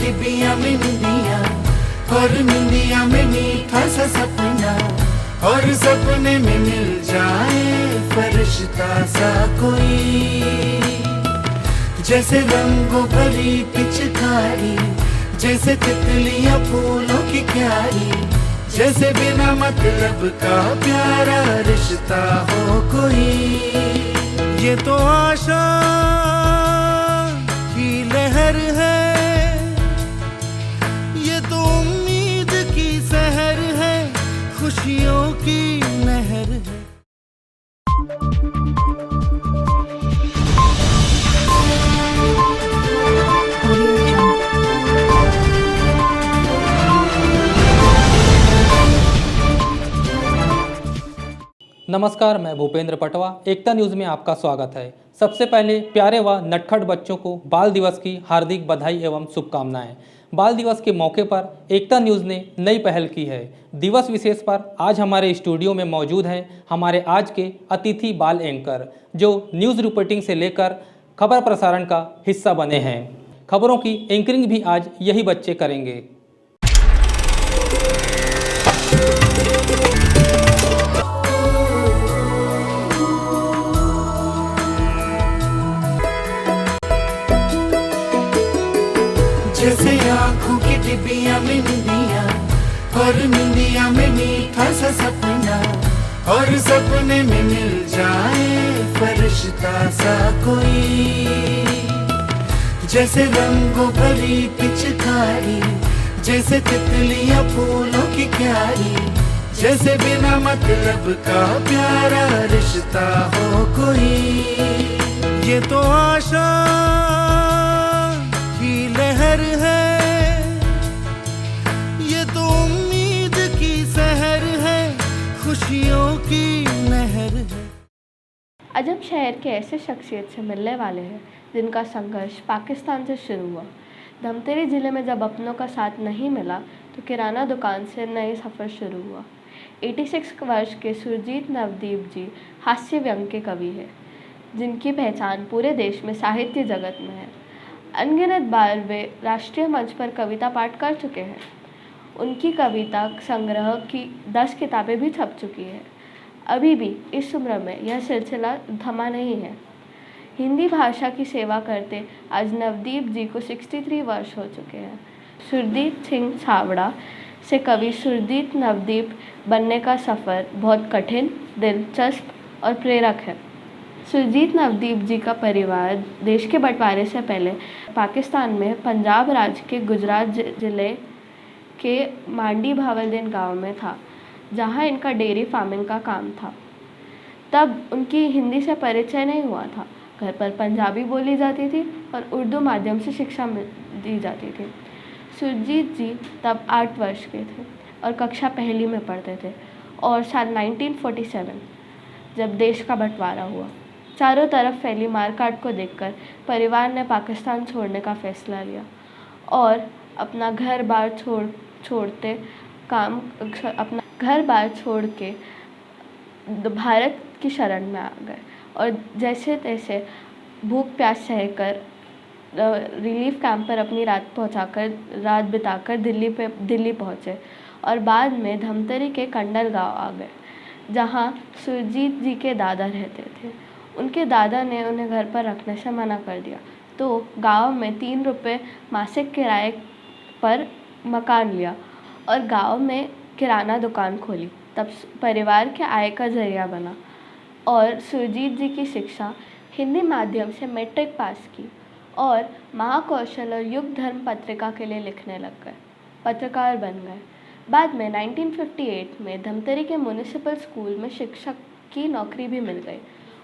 डिबिया में निंदिया, और निंदिया में मीठा सा सपना, और सपने में मिल जाए फरिश्ता सा कोई। जैसे रंगों भरी पिचकारी, जैसे तितलियां फूलों की क्यारी, जैसे बिना मतलब का प्यारा रिश्ता हो कोई। ये तो आशा की लहर है, ये तो उम्मीद की सहर है, खुशियों की लहर है। नमस्कार, मैं भूपेंद्र पटवा। एकता न्यूज़ में आपका स्वागत है। सबसे पहले प्यारे व नटखट बच्चों को बाल दिवस की हार्दिक बधाई एवं शुभकामनाएं। बाल दिवस के मौके पर एकता न्यूज़ ने नई पहल की है। दिवस विशेष पर आज हमारे स्टूडियो में मौजूद हैं हमारे आज के अतिथि बाल एंकर, जो न्यूज़ रिपोर्टिंग से लेकर खबर प्रसारण का हिस्सा बने हैं। खबरों की एंकरिंग भी आज यही बच्चे करेंगे। जैसे आँखों की डिबिया में निंदिया, और निंदिया में मीठा सा सपना, और सपने में मिल जाए फरिश्ता सा कोई। जैसे रंगों भरी पिचकारी, जैसे तितलियां फूलों की क्यारी, जैसे बिना मतलब का प्यारा रिश्ता हो कोई। ये तो आशा की लहर है, ये तो उम्मीद की सहर है, खुशियों की लहर है। आज हम शहर के ऐसे शख्सियत से मिलने वाले हैं जिनका संघर्ष पाकिस्तान से शुरू हुआ। धमतरी जिले में जब अपनों का साथ नहीं मिला तो किराना दुकान से नए सफ़र शुरू हुआ। 86 वर्ष के सुरजीत नवदीप जी हास्य व्यंग के कवि हैं, जिनकी पहचान पूरे देश में साहित्य जगत में है। अनगिनत बार वे राष्ट्रीय मंच पर कविता पाठ कर चुके हैं। उनकी कविता संग्रह की 10 किताबें भी छप चुकी हैं। अभी भी इस उम्र में यह सिलसिला थमा नहीं है। हिंदी भाषा की सेवा करते आज नवदीप जी को 63 वर्ष हो चुके हैं। सुरजीत सिंह छाबड़ा से कवि सुरजीत नवदीप बनने का सफ़र बहुत कठिन, दिलचस्प और प्रेरक है। सुरजीत नवदीप जी का परिवार देश के बंटवारे से पहले पाकिस्तान में पंजाब राज्य के गुजरात जिले के मांडी भावलदीन गांव में था, जहां इनका डेयरी फार्मिंग का काम था। तब उनकी हिंदी से परिचय नहीं हुआ था। घर पर पंजाबी बोली जाती थी और उर्दू माध्यम से शिक्षा दी जाती थी। सुरजीत जी तब 8 वर्ष के थे और कक्षा पहली में पढ़ते थे। और साल 1947 जब देश का बंटवारा हुआ, चारों तरफ फैली मारकाट को देखकर परिवार ने पाकिस्तान छोड़ने का फैसला लिया और अपना घर बार छोड़ के भारत की शरण में आ गए और जैसे तैसे भूख प्यास सहकर रिलीफ कैंप पर अपनी रात बिताकर दिल्ली पहुँचे और बाद में धमतरी के कंडल गांव आ गए, जहां सुरजीत जी के दादा रहते थे। उनके दादा ने उन्हें घर पर रखने से मना कर दिया, तो गांव में 3 रुपये मासिक किराए पर मकान लिया और गांव में किराना दुकान खोली। तब परिवार के आय का जरिया बना और सुरजीत जी की शिक्षा हिंदी माध्यम से मैट्रिक पास की और महाकौशल और युग धर्म पत्रिका के लिए लिखने लग गए, पत्रकार बन गए। बाद में 1958 में धमतरी के म्यूनिसिपल स्कूल में शिक्षक की नौकरी भी मिल गई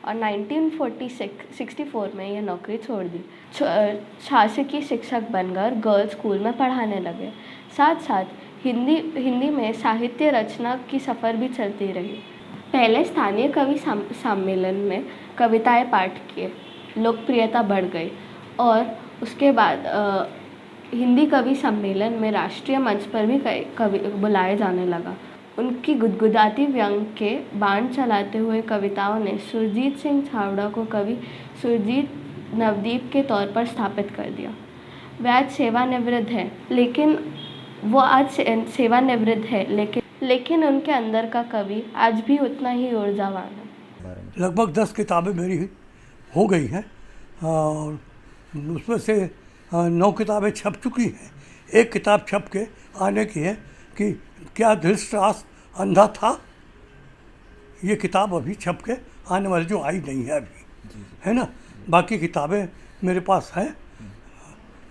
और 1964 में यह नौकरी छोड़ दी। शासकीय शिक्षक बनकर गर्ल्स स्कूल में पढ़ाने लगे। साथ साथ हिंदी में साहित्य रचना की सफ़र भी चलती रही। पहले स्थानीय कवि सम्मेलन में कविताएं पाठ किए, लोकप्रियता बढ़ गई और उसके बाद हिंदी कवि सम्मेलन में राष्ट्रीय मंच पर भी कवि बुलाए जाने लगा। उनकी गुदगुदाती व्यंग के बाण चलाते हुए कविताओं ने सुरजीत सिंह छाबड़ा को कवि सुरजीत नवदीप के तौर पर स्थापित कर दिया। वे आज सेवानिवृत्त हैं, लेकिन लेकिन उनके अंदर का कवि आज भी उतना ही ऊर्जावान है। लगभग 10 किताबें मेरी हो गई हैं और उसमें से 9 किताबें छप चुकी हैं। एक किताब छप के आने की है कि क्या धृतराष्ट्र अंधा था। ये किताब अभी छप के आने वाली जो आई नहीं है अभी, है ना। बाकी किताबें मेरे पास हैं,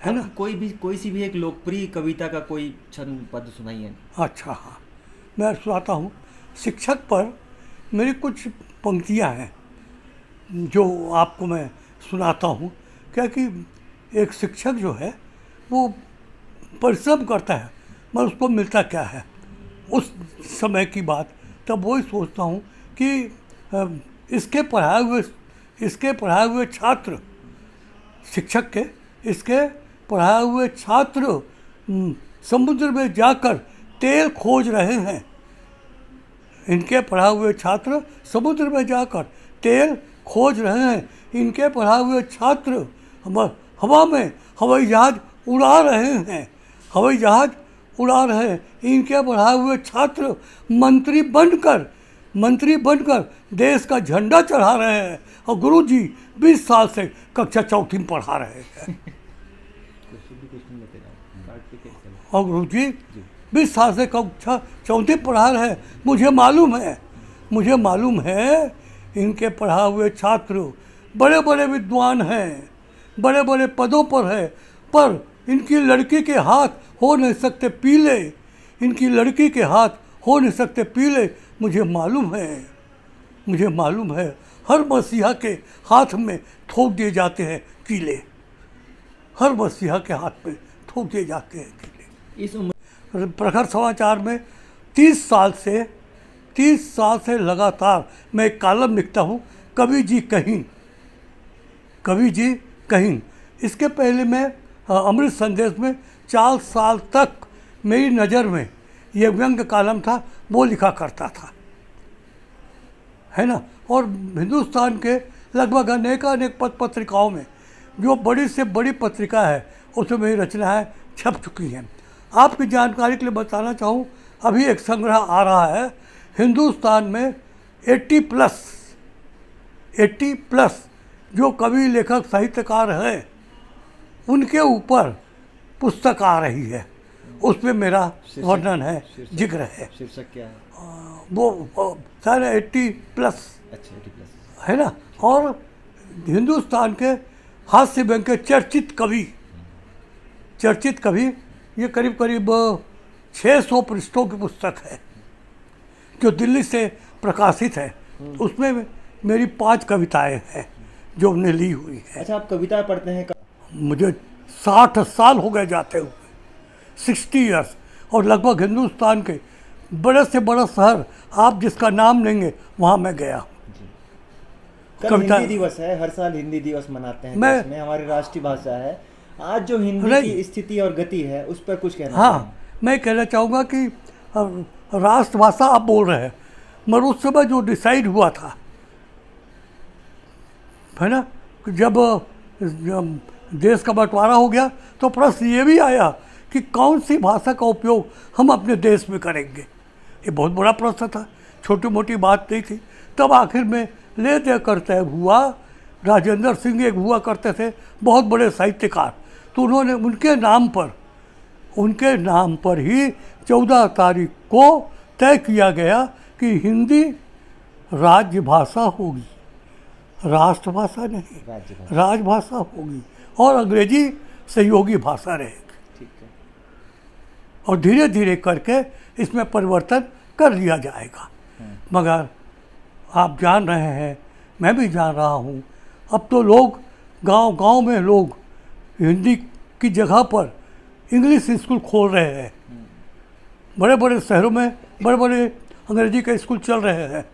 है ना। कोई सी भी एक लोकप्रिय कविता का कोई छंद पद सुनाइए। अच्छा, हाँ, मैं सुनाता हूँ। शिक्षक पर मेरी कुछ पंक्तियाँ हैं जो आपको मैं सुनाता हूँ। क्या कि एक शिक्षक जो है वो परिश्रम करता है, मगर उसको मिलता क्या है उस समय की बात। तब वही सोचता हूँ कि इसके पढ़ाए हुए छात्र, शिक्षक के इसके पढ़ाए हुए छात्र समुद्र में जाकर तेल खोज रहे हैं। इनके पढ़ाए हुए छात्र समुद्र में जाकर तेल खोज रहे हैं। इनके पढ़ाए हुए छात्र हवा में हवाई जहाज उड़ा रहे हैं। इनके पढ़ाए हुए छात्र मंत्री बनकर देश का झंडा चढ़ा रहे हैं। और गुरुजी 20 साल से कक्षा 4 में पढ़ा रहे हैं। और गुरुजी 20 साल से कक्षा 4 पढ़ा रहे हैं। मुझे मालूम है इनके पढ़ाए हुए छात्र बड़े बड़े विद्वान हैं, बड़े बड़े पदों पर है, पर इनकी लड़की के हाथ हो नहीं सकते पीले। मुझे मालूम है हर मसीहा के हाथ में ठोक दिए जाते हैं कीले। इस उम्र प्रखर समाचार में 30 साल से लगातार मैं एक कॉलम लिखता हूँ, कवि जी कहीं। इसके पहले मैं अमृत संदेश में 4 साल तक मेरी नज़र में ये व्यंग्य कॉलम था, वो लिखा करता था, है ना। और हिंदुस्तान के लगभग अनेक पत्रिकाओं में, जो बड़ी से बड़ी पत्रिका है उसमें मेरी रचनाएँ छप चुकी हैं। आपकी जानकारी के लिए बताना चाहूँ, अभी एक संग्रह आ रहा है हिंदुस्तान में 80 प्लस जो कवि, लेखक, साहित्यकार हैं उनके ऊपर पुस्तक आ रही है। उसमें मेरा वर्णन है, जिक्र है। शीर्षक क्या है? वो सारे 80 प्लस, अच्छा 80 प्लस, है ना। और हिंदुस्तान के हास्य व्यंग्य के चर्चित कवि, ये करीब 600 पृष्ठों की पुस्तक है जो दिल्ली से प्रकाशित है। उसमें मेरी 5 कविताएं हैं जो हमने ली हुई है। अच्छा, आप कविता पढ़ते हैं? मुझे 60 साल हो गए जाते हुए, 60 ईयर्स। और लगभग हिंदुस्तान के बड़े से बड़ा शहर आप जिसका नाम लेंगे वहाँ मैं गया। कल हिंदी दिवस है, हर साल हिंदी दिवस मनाते हैं देश में, हमारी राष्ट्रीय भाषा है। आज जो हिंदी की स्थिति और गति है उस पर कुछ कहना? हाँ, मैं कहना चाहूँगा कि राष्ट्रभाषा आप बोल रहे हैं, मगर उस समय जो डिसाइड हुआ था, है ना, जब देश का बंटवारा हो गया तो प्रश्न ये भी आया कि कौन सी भाषा का उपयोग हम अपने देश में करेंगे। ये बहुत बड़ा प्रश्न था, छोटी मोटी बात नहीं थी। तब आखिर में ले दे करते हुआ, राजेंद्र सिंह एक हुआ करते थे बहुत बड़े साहित्यकार, तो उन्होंने उनके नाम पर ही 14 तारीख को तय किया गया कि हिंदी राज्य भाषा होगी, राष्ट्रभाषा नहीं, राजभाषा होगी, और अंग्रेजी सहयोगी भाषा रहेगी। ठीक है। और धीरे धीरे करके इसमें परिवर्तन कर लिया जाएगा। मगर आप जान रहे हैं, मैं भी जान रहा हूँ, अब तो लोग गांव में लोग हिंदी की जगह पर इंग्लिश स्कूल खोल रहे हैं। बड़े बड़े शहरों में बड़े बड़े अंग्रेजी के स्कूल चल रहे हैं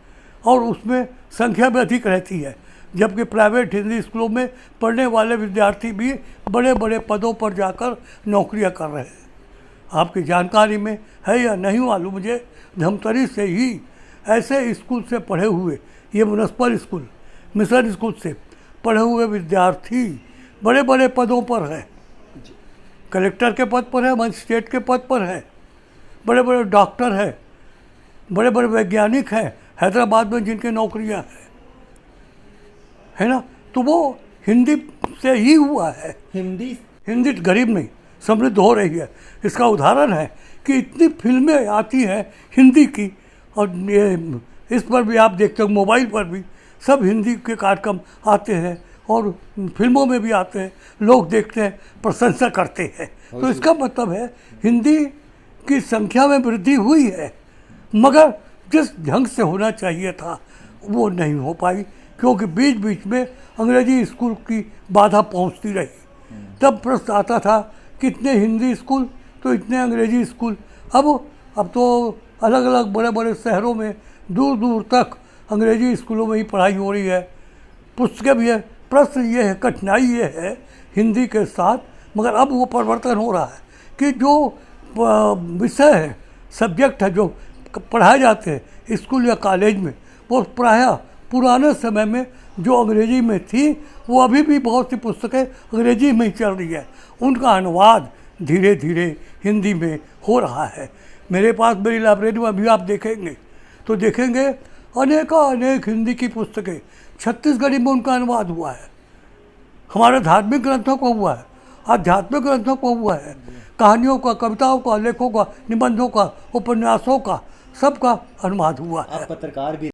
और उसमें संख्या भी अधिक रहती है, जबकि प्राइवेट हिंदी स्कूलों में पढ़ने वाले विद्यार्थी भी बड़े बड़े पदों पर जाकर नौकरियां कर रहे हैं। आपकी जानकारी में है या नहीं मालूम मुझे, धमतरी से ही ऐसे स्कूल से पढ़े हुए, ये म्युनिसिपल स्कूल, मिशन स्कूल से पढ़े हुए विद्यार्थी बड़े बड़े पदों पर हैं। कलेक्टर के पद पर है, मजिस्ट्रेट के पद पर है, बड़े बड़े डॉक्टर हैं, बड़े बड़े वैज्ञानिक हैं हैदराबाद में जिनकी नौकरियां हैं, है ना। तो वो हिंदी से ही हुआ है। हिंदी गरीब नहीं समृद्ध हो रही है। इसका उदाहरण है कि इतनी फिल्में आती हैं हिंदी की, और ये इस पर भी आप देखते हो, मोबाइल पर भी सब हिंदी के कार्यक्रम आते हैं और फिल्मों में भी आते हैं, लोग देखते हैं, प्रशंसा करते हैं। तो इसका मतलब है हिंदी की संख्या में वृद्धि हुई है, मगर जिस ढंग से होना चाहिए था वो नहीं हो पाई, क्योंकि बीच बीच में अंग्रेजी स्कूल की बाधा पहुंचती रही। तब प्रश्न आता था कितने हिंदी स्कूल तो इतने अंग्रेजी स्कूल। अब तो अलग अलग बड़े बड़े शहरों में दूर दूर तक अंग्रेजी स्कूलों में ही पढ़ाई हो रही है, पुस्तकें भी है। प्रश्न ये है, कठिनाई ये है हिंदी के साथ, मगर अब वो परिवर्तन हो रहा है कि जो विषय है, सब्जेक्ट है जो पढ़ाए जाते हैं स्कूल या कॉलेज में, वो प्रायः पुराने समय में जो अंग्रेजी में थी वो अभी भी बहुत सी पुस्तकें अंग्रेजी में ही चल रही है। उनका अनुवाद धीरे धीरे हिंदी में हो रहा है। मेरे पास मेरी लाइब्रेरी में अभी आप देखेंगे तो देखेंगे अनेक हिंदी की पुस्तकें छत्तीसगढ़ी में उनका अनुवाद हुआ है। हमारे धार्मिक ग्रंथों को हुआ है, आध्यात्मिक ग्रंथों को हुआ है, कहानियों का, कविताओं का, लेखों का, निबंधों का, उपन्यासों का, सबका अनुवाद हुआ है। आप पत्रकार भी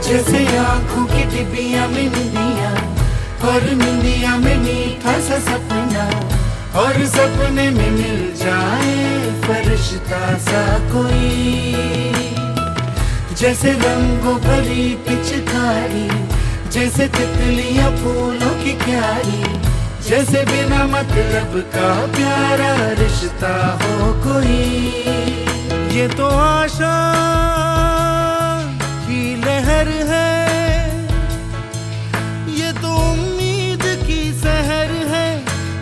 जैसे आँखों की डिबिया में निंदिया, और निंदिया में मीठा सा सपना, और सपने में मिल जाए फरिश्ता सा कोई। जैसे रंगों भरी पिचकारी, जैसे तितलियां फूलों की क्यारी, जैसे बिना मतलब का प्यारा रिश्ता हो कोई। ये तो आशा की लहर है, ये तो उम्मीद की सहर है,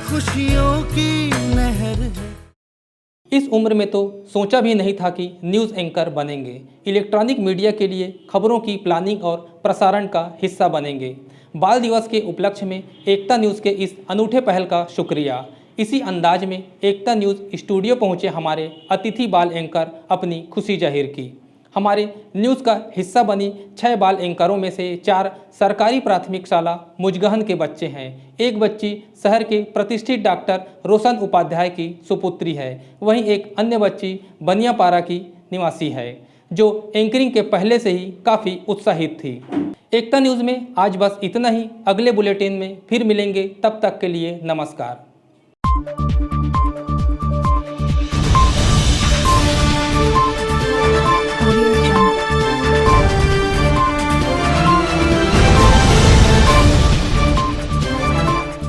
खुशियों की नहर है। इस उम्र में तो सोचा भी नहीं था कि न्यूज़ एंकर बनेंगे, इलेक्ट्रॉनिक मीडिया के लिए खबरों की प्लानिंग और प्रसारण का हिस्सा बनेंगे। बाल दिवस के उपलक्ष्य में एकता न्यूज़ के इस अनूठे पहल का शुक्रिया। इसी अंदाज में एकता न्यूज़ स्टूडियो पहुंचे हमारे अतिथि बाल एंकर अपनी खुशी जाहिर की। हमारे न्यूज़ का हिस्सा बनी 6 बाल एंकरों में से 4 सरकारी प्राथमिक शाला मुजगहन के बच्चे हैं। एक बच्ची शहर के प्रतिष्ठित डॉक्टर रोशन उपाध्याय की सुपुत्री है, वहीं एक अन्य बच्ची बनियापारा की निवासी है, जो एंकरिंग के पहले से ही काफ़ी उत्साहित थी। एकता न्यूज़ में आज बस इतना ही। अगले बुलेटिन में फिर मिलेंगे, तब तक के लिए नमस्कार।